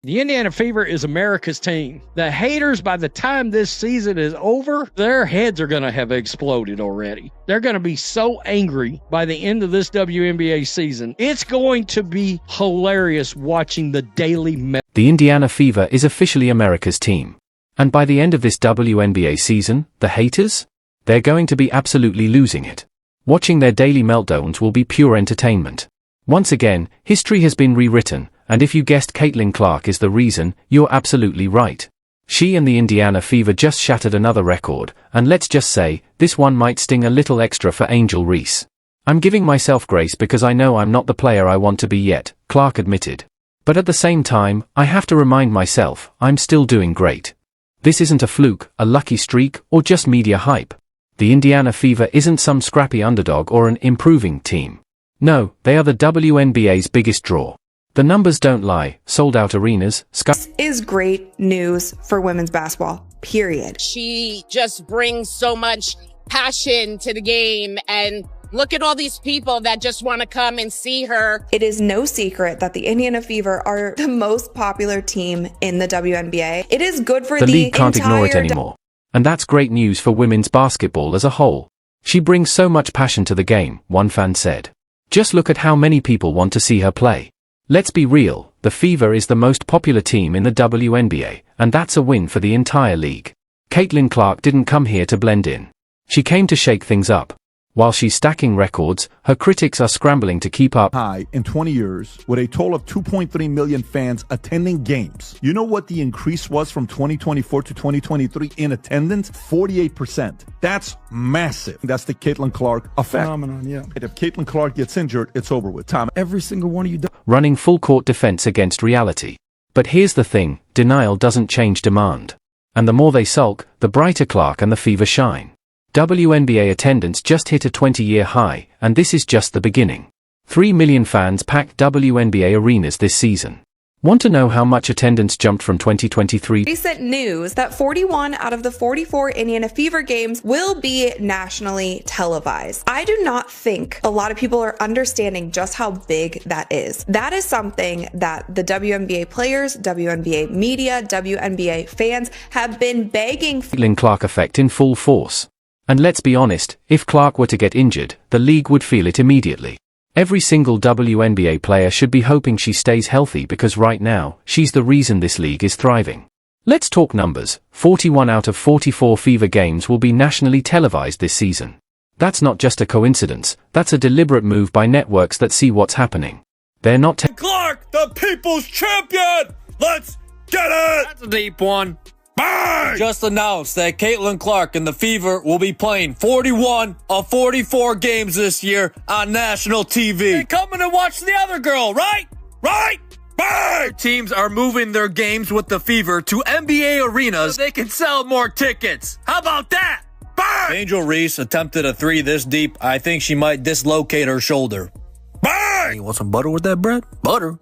The Indiana Fever is America's team. The haters, by the time this season is over, their heads are going to have exploded already. They're going to be so angry by the end of this WNBA season. It's going to be hilarious watching the daily The Indiana Fever is officially America's team. And by the end of this WNBA season, the haters? They're going to be absolutely losing it. Watching their daily meltdowns will be pure entertainment. Once again, history has been rewritten, and if you guessed Caitlin Clark is the reason, you're absolutely right. She and the Indiana Fever just shattered another record, and let's just say, this one might sting a little extra for Angel Reese. I'm giving myself grace because I know I'm not the player I want to be yet, Clark admitted. But at the same time, I have to remind myself, I'm still doing great. This isn't a fluke, a lucky streak, or just media hype. The Indiana Fever isn't some scrappy underdog or an improving team. No, they are the WNBA's biggest draw. The numbers don't lie, sold-out arenas, This is great news for women's basketball, period. She just brings so much passion to the game, and look at all these people that just want to come and see her. It is no secret that the Indiana Fever are the most popular team in the WNBA. It is good for the league can't ignore it anymore. And that's great news for women's basketball as a whole. She brings so much passion to the game, one fan said. Just look at how many people want to see her play. Let's be real, the Fever is the most popular team in the WNBA, and that's a win for the entire league. Caitlin Clark didn't come here to blend in. She came to shake things up. While she's stacking records, her critics are scrambling to keep up. High in 20 years, with a total of 2.3 million fans attending games. You know what the increase was from 2024 to 2023 in attendance? 48%. That's massive. That's the Caitlin Clark effect. Phenomenon, yeah. If Caitlin Clark gets injured, it's over with. Time. Every single one of you. Running full court defense against reality. But here's the thing, denial doesn't change demand. And the more they sulk, the brighter Clark and the Fever shine. WNBA attendance just hit a 20-year high, and this is just the beginning. 3 million fans packed WNBA arenas this season. Want to know how much attendance jumped from 2023? Recent news that 41 out of the 44 Indiana Fever games will be nationally televised. I do not think a lot of people are understanding just how big that is. That is something that the WNBA players, WNBA media, WNBA fans have been begging for. Caitlin Clark effect in full force. And let's be honest, if Clark were to get injured, the league would feel it immediately. Every single WNBA player should be hoping she stays healthy because right now, she's the reason this league is thriving. Let's talk numbers. 41 out of 44 Fever games will be nationally televised this season. That's not just a coincidence, that's a deliberate move by networks that see what's happening. They're not Clark, the people's champion! Let's get it! That's a deep one. Bang! Just announced that Caitlin Clark and the Fever will be playing 41 of 44 games this year on national TV. They're coming to watch the other girl, right? Right? Bang! Teams are moving their games with the Fever to NBA arenas so they can sell more tickets. How about that? Bang! Angel Reese attempted a three this deep. I think she might dislocate her shoulder. Bang! You want some butter with that bread? Butter.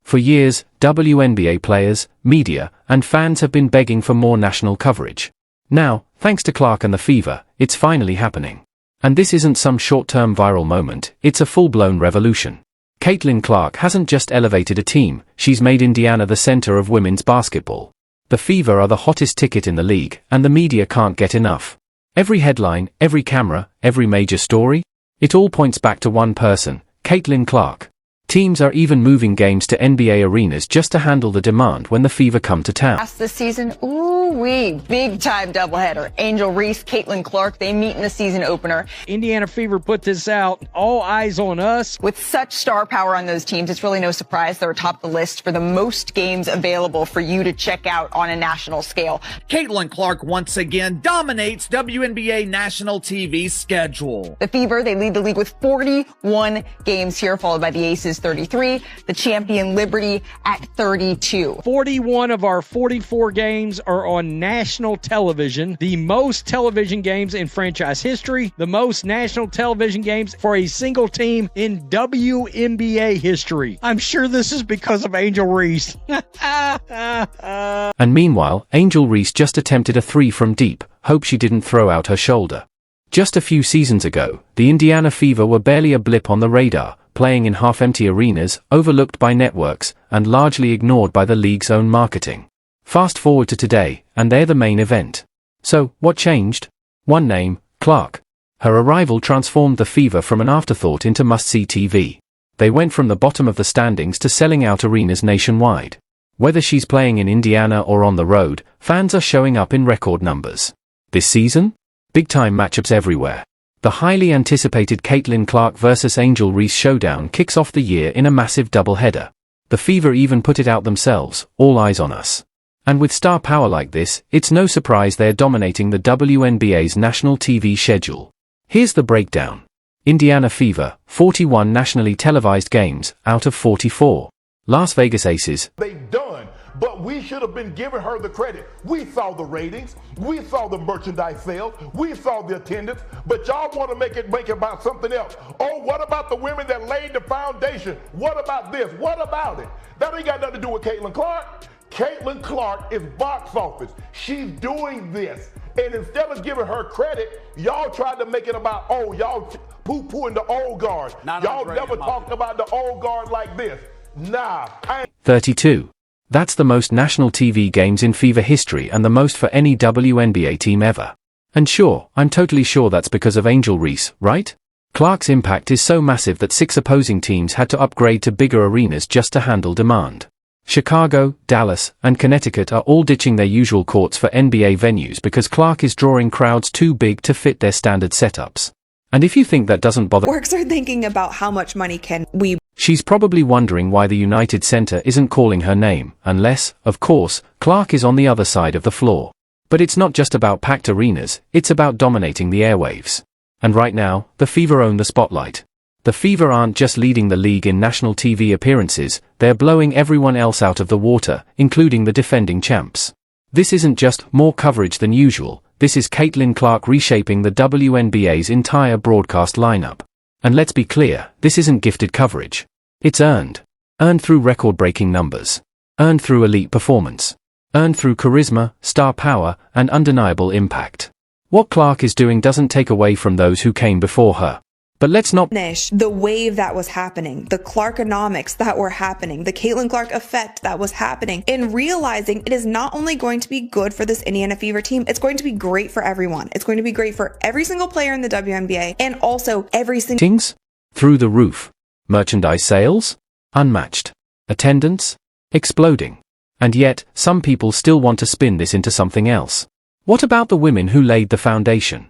For years, WNBA players, media, and fans have been begging for more national coverage. Now, thanks to Clark and the Fever, it's finally happening. And this isn't some short-term viral moment, it's a full-blown revolution. Caitlin Clark hasn't just elevated a team, she's made Indiana the center of women's basketball. The Fever are the hottest ticket in the league, and the media can't get enough. Every headline, every camera, every major story, it all points back to one person, Caitlin Clark. Teams are even moving games to NBA arenas just to handle the demand when the Fever come to town. This season, ooh-wee, big-time doubleheader. Angel Reese, Caitlin Clark, they meet in the season opener. Indiana Fever put this out, all eyes on us. With such star power on those teams, it's really no surprise they're atop the list for the most games available for you to check out on a national scale. Caitlin Clark once again dominates WNBA national TV schedule. The Fever, they lead the league with 41 games here, followed by the Aces 33, the champion Liberty at 32. 41 of our 44 games are on national television, the most television games in franchise history, the most national television games for a single team in WNBA history. I'm sure this is because of Angel Reese. And meanwhile, Angel Reese just attempted a three from deep, hope she didn't throw out her shoulder. Just a few seasons ago, the Indiana Fever were barely a blip on the radar, playing in half-empty arenas, overlooked by networks, and largely ignored by the league's own marketing. Fast forward to today, and they're the main event. So, what changed? One name, Clark. Her arrival transformed the Fever from an afterthought into must-see TV. They went from the bottom of the standings to selling out arenas nationwide. Whether she's playing in Indiana or on the road, fans are showing up in record numbers. This season? Big-time matchups everywhere. The highly anticipated Caitlin Clark vs Angel Reese showdown kicks off the year in a massive doubleheader. The Fever even put it out themselves, all eyes on us. And with star power like this, it's no surprise they're dominating the WNBA's national TV schedule. Here's the breakdown. Indiana Fever, 41 nationally televised games, out of 44. Las Vegas Aces. They've done, but we should have been giving her the credit. We saw the ratings, we saw the merchandise sales, we saw the attendance, but y'all want to make it about something else. Oh, what about the women that laid the foundation? What about this? What about it? That ain't got nothing to do with Caitlin Clark. Caitlin Clark is box office. She's doing this. And instead of giving her credit, y'all tried to make it about, oh, y'all poo-pooing the old guard. Y'all never talked about the old guard like this. Nah. 32. That's the most national TV games in Fever history and the most for any WNBA team ever. And sure, I'm totally sure that's because of Angel Reese, right? Clark's impact is so massive that 6 opposing teams had to upgrade to bigger arenas just to handle demand. Chicago, Dallas, and Connecticut are all ditching their usual courts for NBA venues because Clark is drawing crowds too big to fit their standard setups. And if you think that doesn't bother, Works are thinking about how much money can we. She's probably wondering why the United Center isn't calling her name, unless, of course, Clark is on the other side of the floor. But it's not just about packed arenas, it's about dominating the airwaves. And right now, the Fever own the spotlight. The Fever aren't just leading the league in national TV appearances, they're blowing everyone else out of the water, including the defending champs. This isn't just more coverage than usual, this is Caitlin Clark reshaping the WNBA's entire broadcast lineup. And let's be clear, this isn't gifted coverage. It's earned. Earned through record-breaking numbers. Earned through elite performance. Earned through charisma, star power, and undeniable impact. What Clark is doing doesn't take away from those who came before her. But let's not finish the wave that was happening, the Clarkonomics that were happening, the Caitlin Clark effect that was happening, and realizing it is not only going to be good for this Indiana Fever team, it's going to be great for everyone. It's going to be great for every single player in the WNBA and also every single things through the roof. Merchandise sales? Unmatched. Attendance? Exploding. And yet, some people still want to spin this into something else. What about the women who laid the foundation?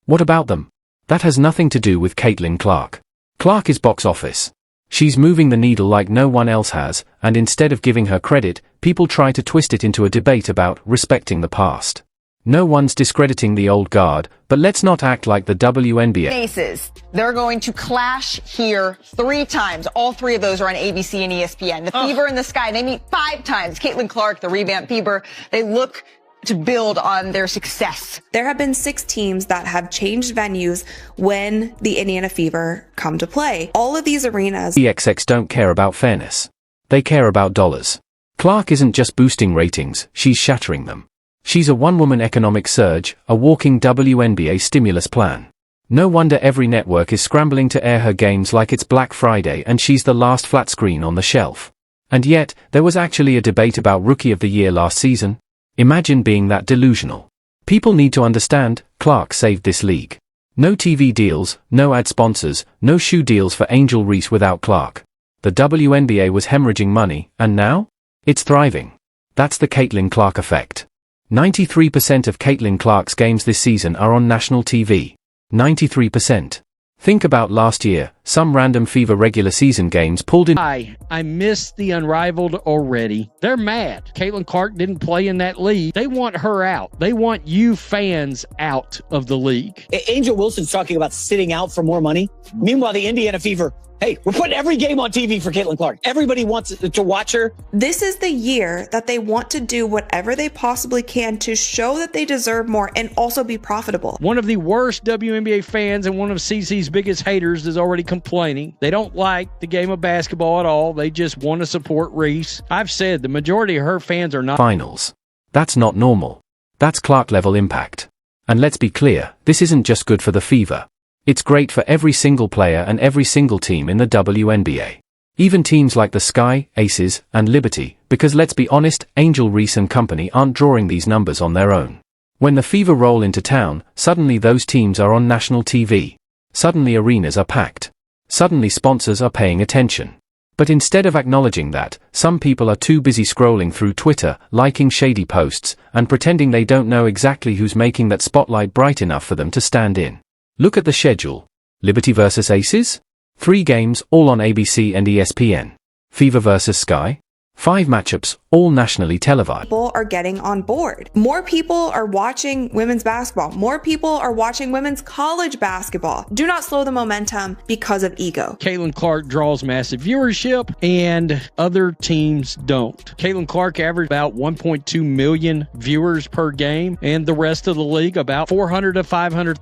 What about them? That has nothing to do with Caitlin Clark. Clark is box office. She's moving the needle like no one else has, and instead of giving her credit, people try to twist it into a debate about respecting the past. No one's discrediting the old guard, but let's not act like the WNBA. Aces. They're going to clash here 3 times. All 3 of those are on ABC and ESPN. The Fever and the Sky, they meet 5 times. Caitlin Clark, the revamped Fever, they look to build on their success. There have been 6 teams that have changed venues when the Indiana Fever come to play. All of these arenas. The XX don't care about fairness. They care about dollars. Clark isn't just boosting ratings, she's shattering them. She's a one-woman economic surge, a walking WNBA stimulus plan. No wonder every network is scrambling to air her games like it's Black Friday and she's the last flat screen on the shelf. And yet, there was actually a debate about Rookie of the Year last season. Imagine being that delusional. People need to understand, Clark saved this league. No TV deals, no ad sponsors, no shoe deals for Angel Reese without Clark. The WNBA was hemorrhaging money, and now? It's thriving. That's the Caitlin Clark effect. 93% of Caitlin Clark's games this season are on national TV. 93%. Think about last year, some random Fever regular season games pulled in. I missed the unrivaled already. They're mad. Caitlin Clark didn't play in that league. They want her out. They want you fans out of the league. Angel Wilson's talking about sitting out for more money. Meanwhile, the Indiana Fever, hey, we're putting every game on TV for Caitlin Clark. Everybody wants to watch her. This is the year that they want to do whatever they possibly can to show that they deserve more and also be profitable. One of the worst WNBA fans and one of CC's biggest haters is already complaining. They don't like the game of basketball at all. They just want to support Reese. I've said the majority of her fans are not. Finals. That's not normal. That's Clark-level impact. And let's be clear, this isn't just good for the Fever. It's great for every single player and every single team in the WNBA. Even teams like the Sky, Aces, and Liberty, because let's be honest, Angel Reese and company aren't drawing these numbers on their own. When the Fever roll into town, suddenly those teams are on national TV. Suddenly arenas are packed. Suddenly sponsors are paying attention. But instead of acknowledging that, some people are too busy scrolling through Twitter, liking shady posts, and pretending they don't know exactly who's making that spotlight bright enough for them to stand in. Look at the schedule. Liberty versus Aces? 3 games, all on ABC and ESPN. Fever versus Sky? 5 matchups, all nationally televised. People are getting on board. More people are watching women's basketball. More people are watching women's college basketball. Do not slow the momentum because of ego. Caitlin Clark draws massive viewership, and other teams don't. Caitlin Clark averaged about 1.2 million viewers per game, and the rest of the league about 400 to 500